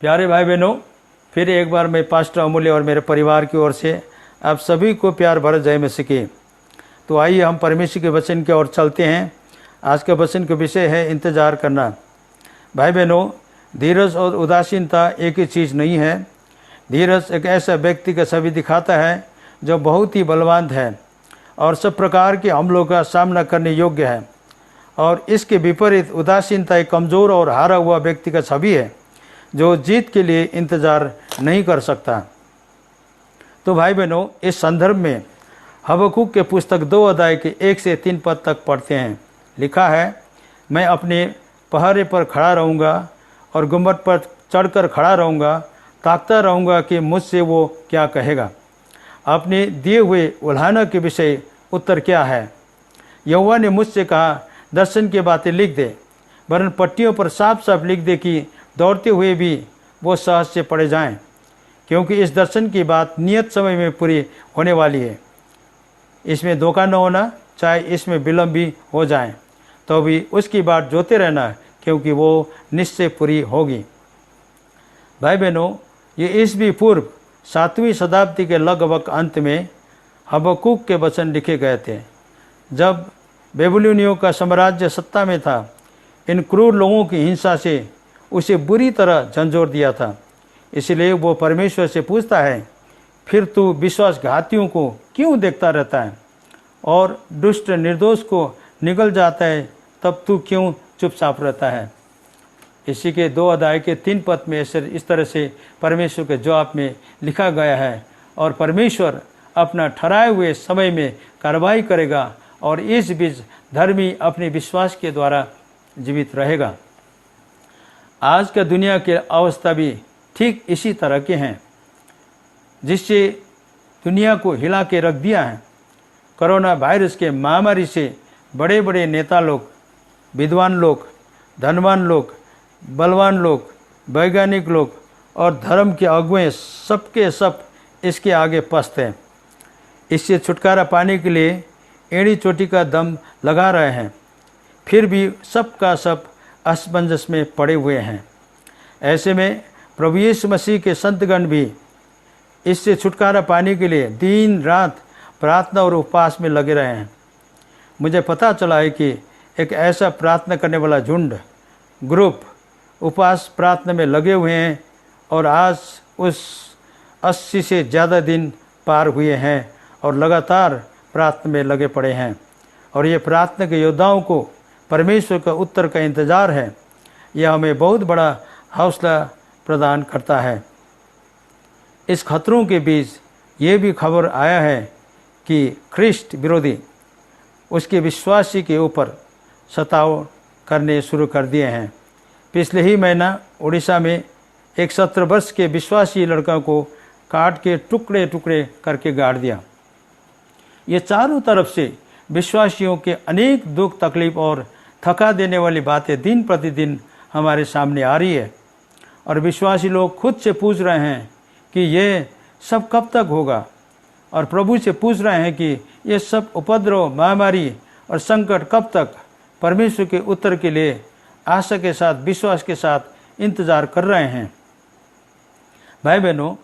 प्यारे भाई बहनों, फिर एक बार मैं पास्टर अमूल्य और मेरे परिवार की ओर से आप सभी को प्यार भरा जय मसीह की। तो आइए हम परमेश्वर के वचन की ओर चलते हैं। आज का वचन का विषय है इंतजार करना। भाई बहनों, धीरज और उदासीनता एक ही चीज़ नहीं है। धीरज एक ऐसा व्यक्ति का छवि दिखाता है जो बहुत ही बलवान है और सब प्रकार के हमलों का सामना करने योग्य है, और इसके विपरीत उदासीनता एक कमज़ोर और हारा हुआ व्यक्ति का छवि है जो जीत के लिए इंतज़ार नहीं कर सकता। तो भाई बहनों, इस संदर्भ में हबक्कूक के पुस्तक 2 अध्याय के 1 से 3 पद तक पढ़ते हैं। लिखा है, मैं अपने पहरे पर खड़ा रहूँगा और गुम्बद पर चढ़कर खड़ा रहूँगा, ताकता रहूँगा कि मुझसे वो क्या कहेगा। अपने दिए हुए उल्हाना के विषय उत्तर क्या है। यहोवा ने मुझसे कहा, दर्शन की बातें लिख दे, वरन पट्टियों पर साफ साफ लिख दे कि दौड़ते हुए भी वो सहज से पड़े जाएं, क्योंकि इस दर्शन की बात नियत समय में पूरी होने वाली है। इसमें धोखा न होना, चाहे इसमें विलम्ब भी हो जाए तो भी उसकी बात जोते रहना, क्योंकि वो निश्चय पूरी होगी। भाई बहनों, ये ईसवी पूर्व 7वीं शताब्दी के लगभग अंत में हबक्कूक के वचन लिखे गए थे, जब बेबीलोनियों का साम्राज्य सत्ता में था। इन क्रूर लोगों की हिंसा से उसे बुरी तरह झंझोर दिया था। इसलिए वो परमेश्वर से पूछता है, फिर तू विश्वासघातियों को क्यों देखता रहता है और दुष्ट निर्दोष को निगल जाता है, तब तू क्यों चुपचाप रहता है। इसी के 2 अध्याय के 3 पद में इस तरह से परमेश्वर के जवाब में लिखा गया है, और परमेश्वर अपना ठहराए हुए समय में कार्रवाई करेगा और इस बीच धर्मी अपने विश्वास के द्वारा जीवित रहेगा। आज का दुनिया की अवस्था भी ठीक इसी तरह के हैं, जिससे दुनिया को हिला के रख दिया है। कोरोना वायरस के महामारी से बड़े बड़े नेता लोग, विद्वान लोग, धनवान लोग, बलवान लोग, वैज्ञानिक लोग और धर्म के अगुवे सबके सब इसके आगे पस्त हैं। इससे छुटकारा पाने के लिए एड़ी चोटी का दम लगा रहे हैं, फिर भी सब का सब असमंजस में पड़े हुए हैं। ऐसे में प्रभु यीशु मसीह के संतगण भी इससे छुटकारा पाने के लिए दिन रात प्रार्थना और उपवास में लगे रहे हैं। मुझे पता चला है कि एक ऐसा प्रार्थना करने वाला झुंड, ग्रुप उपवास प्रार्थना में लगे हुए हैं, और आज उस 80 से ज़्यादा दिन पार हुए हैं और लगातार प्रार्थना में लगे पड़े हैं। और ये प्रार्थना के योद्धाओं को परमेश्वर का उत्तर का इंतज़ार है। यह हमें बहुत बड़ा हौसला प्रदान करता है। इस खतरों के बीच ये भी खबर आया है कि ख्रिस्ट विरोधी उसके विश्वासी के ऊपर सताव करने शुरू कर दिए हैं। पिछले ही महीना उड़ीसा में एक 17 वर्ष के विश्वासी लड़का को काट के टुकड़े टुकड़े करके गाड़ दिया। ये चारों तरफ से विश्वासियों के अनेक दुख, तकलीफ और थका देने वाली बातें दिन प्रतिदिन हमारे सामने आ रही है, और विश्वासी लोग खुद से पूछ रहे हैं कि ये सब कब तक होगा, और प्रभु से पूछ रहे हैं कि ये सब उपद्रव, महामारी और संकट कब तक। परमेश्वर के उत्तर के लिए आशा के साथ, विश्वास के साथ इंतजार कर रहे हैं। भाई बहनों,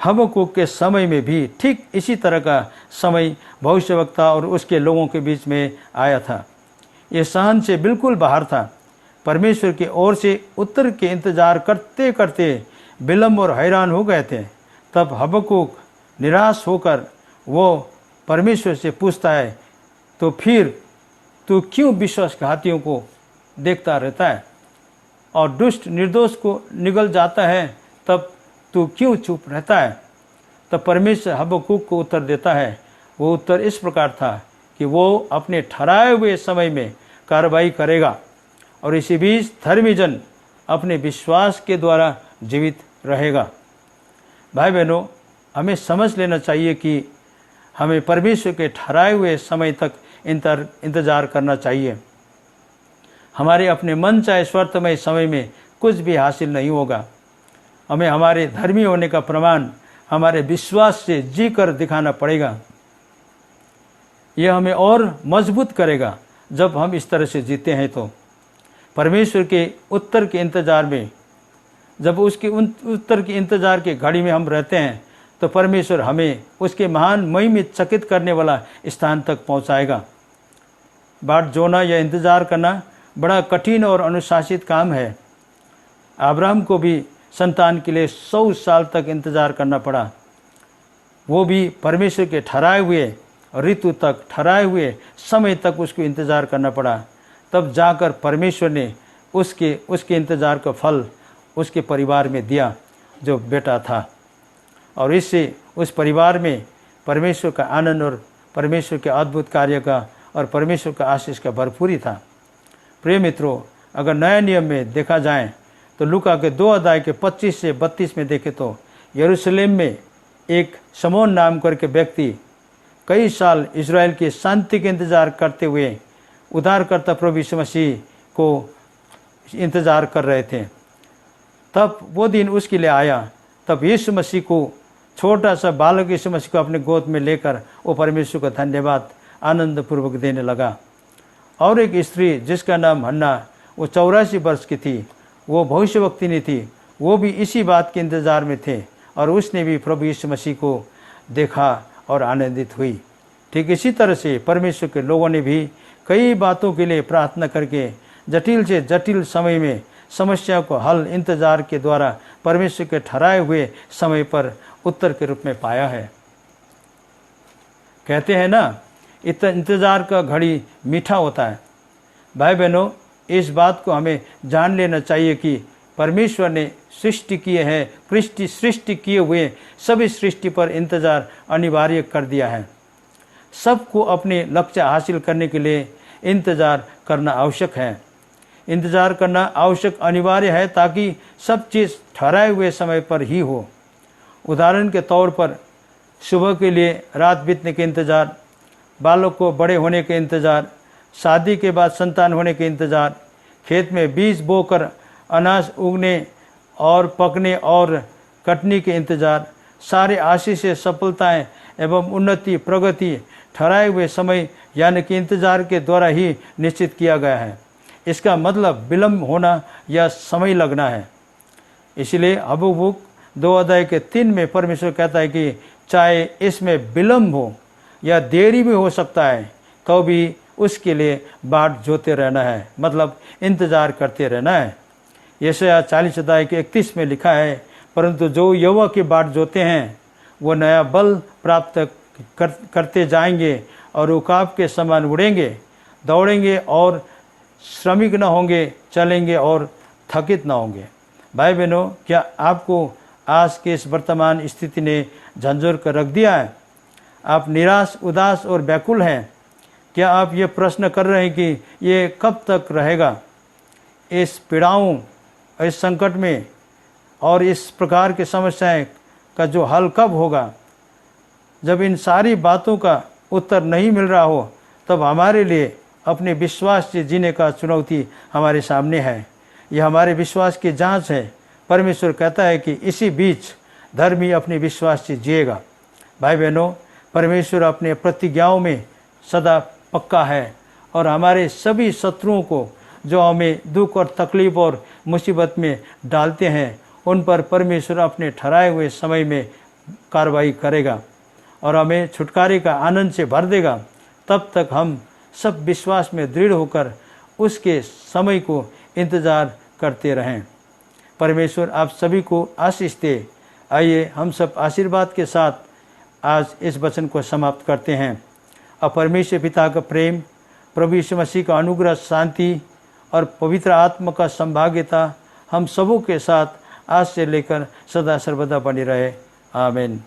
हबक्कूक के समय में भी ठीक इसी तरह का समय भविष्यवक्ता और उसके लोगों के बीच में आया था। ये सहन से बिल्कुल बाहर था। परमेश्वर की ओर से उत्तर के इंतजार करते करते विलम्ब और हैरान हो गए थे। तब हबक्कूक निराश होकर वो परमेश्वर से पूछता है, तो फिर तू क्यों विश्वासघातियों को देखता रहता है और दुष्ट निर्दोष को निगल जाता है, तब तू क्यों चुप रहता है। तब परमेश्वर हबक्कूक को उत्तर देता है। वो उत्तर इस प्रकार था कि वो अपने ठहराए हुए समय में कार्रवाई करेगा, और इसी बीच धर्मी जन अपने विश्वास के द्वारा जीवित रहेगा। भाई बहनों, हमें समझ लेना चाहिए कि हमें परमेश्वर के ठहराए हुए समय तक इंतजार करना चाहिए। हमारे अपने मन चाहे स्वार्थमय समय में कुछ भी हासिल नहीं होगा। हमें हमारे धर्मी होने का प्रमाण हमारे विश्वास से जी कर दिखाना पड़ेगा। यह हमें और मजबूत करेगा जब हम इस तरह से जीते हैं। तो परमेश्वर के उत्तर के इंतजार में जब उसके उत्तर के इंतज़ार की घड़ी में हम रहते हैं तो परमेश्वर हमें उसके महान महिमित चकित करने वाला स्थान तक पहुंचाएगा। बाट जोना या इंतज़ार करना बड़ा कठिन और अनुशासित काम है। अब्राहम को भी संतान के लिए 100 साल तक इंतज़ार करना पड़ा, वो भी परमेश्वर के ठहराए हुए ऋतु तक, ठहराए हुए समय तक उसको इंतज़ार करना पड़ा। तब जाकर परमेश्वर ने उसके इंतज़ार का फल उसके परिवार में दिया जो बेटा था, और इससे उस परिवार में परमेश्वर का आनंद और परमेश्वर के अद्भुत कार्य का और परमेश्वर का आशीष का भरपूरी था। प्रिय मित्रों, अगर नया नियम में देखा जाए तो लूका के 2 अध्याय के 25 से 32 में देखें तो यरूशलेम में एक शमौन नाम करके व्यक्ति कई साल इज़राइल की शांति के इंतज़ार करते हुए उद्धारकर्ता प्रभु यीशु मसीह को इंतज़ार कर रहे थे। तब वो दिन उसके लिए आया। तब यीशु मसीह को, छोटा सा बालक यीशु मसीह को अपने गोद में लेकर वो परमेश्वर का धन्यवाद आनंदपूर्वक देने लगा। और एक स्त्री जिसका नाम हन्ना, वो 84 वर्ष की थी, वो भविष्यवक्तिनी थी, वो भी इसी बात के इंतज़ार में थे और उसने भी प्रभु यीशु मसीह को देखा और आनंदित हुई। ठीक इसी तरह से परमेश्वर के लोगों ने भी कई बातों के लिए प्रार्थना करके जटिल से जटिल समय में समस्या को हल इंतज़ार के द्वारा परमेश्वर के ठहराए हुए समय पर उत्तर के रूप में पाया है। कहते हैं ना, इंतज़ार का घड़ी मीठा होता है। भाई बहनों, इस बात को हमें जान लेना चाहिए कि परमेश्वर ने सृष्टि किए हैं, सृष्टि किए हुए सभी सृष्टि पर इंतज़ार अनिवार्य कर दिया है। सबको अपने लक्ष्य हासिल करने के लिए इंतज़ार करना आवश्यक है। इंतज़ार करना आवश्यक अनिवार्य है ताकि सब चीज़ ठहराए हुए समय पर ही हो। उदाहरण के तौर पर सुबह के लिए रात बीतने के इंतज़ार, बालक को बड़े होने के इंतज़ार, शादी के बाद संतान होने के इंतज़ार, खेत में बीज बोकर अनाज उगने और पकने और कटने के इंतज़ार, सारे आशीष सफलताएं एवं उन्नति प्रगति ठहराए हुए समय यानी कि इंतज़ार के द्वारा ही निश्चित किया गया है। इसका मतलब विलम्ब होना या समय लगना है। इसलिए हबक्कुक 2 अध्याय के 3 में परमेश्वर कहता है कि चाहे इसमें विलम्ब हो या देरी भी हो सकता है तो भी उसके लिए बाट जोते रहना है, मतलब इंतज़ार करते रहना है। यशायाह 40 अध्याय के 31 में लिखा है, परंतु जो यहोवा की बाट जोते हैं वो नया बल प्राप्त करते जाएंगे और उकाब के समान उड़ेंगे, दौड़ेंगे और श्रमिक न होंगे, चलेंगे और थकित न होंगे। भाई बहनों, क्या आपको आज के इस वर्तमान स्थिति ने झंझोर कर रख दिया है? आप निराश, उदास और व्याकुल हैं? क्या आप ये प्रश्न कर रहे हैं कि ये कब तक रहेगा? इस पीड़ाओं, इस संकट में और इस प्रकार की समस्याएं का जो हल कब होगा? जब इन सारी बातों का उत्तर नहीं मिल रहा हो तब हमारे लिए अपने विश्वास से जीने का चुनौती हमारे सामने है। यह हमारे विश्वास की जांच है। परमेश्वर कहता है कि इसी बीच धर्मी अपने विश्वास से जिएगा। भाई बहनों, परमेश्वर अपने प्रतिज्ञाओं में सदा पक्का है और हमारे सभी शत्रुओं को जो हमें दुख और तकलीफ और मुसीबत में डालते हैं उन पर परमेश्वर अपने ठहराए हुए समय में कार्रवाई करेगा और हमें छुटकारे का आनंद से भर देगा। तब तक हम सब विश्वास में दृढ़ होकर उसके समय को इंतज़ार करते रहें। परमेश्वर आप सभी को आशीष दे। आइए हम सब आशीर्वाद के साथ आज इस वचन को समाप्त करते हैं। अब परमेश्वर पिता का प्रेम, प्रभु यीशु मसीह का अनुग्रह, शांति और पवित्र आत्मा का संभाव्यता हम सबों के साथ आज से लेकर सदा सर्वदा बनी रहे। आमीन।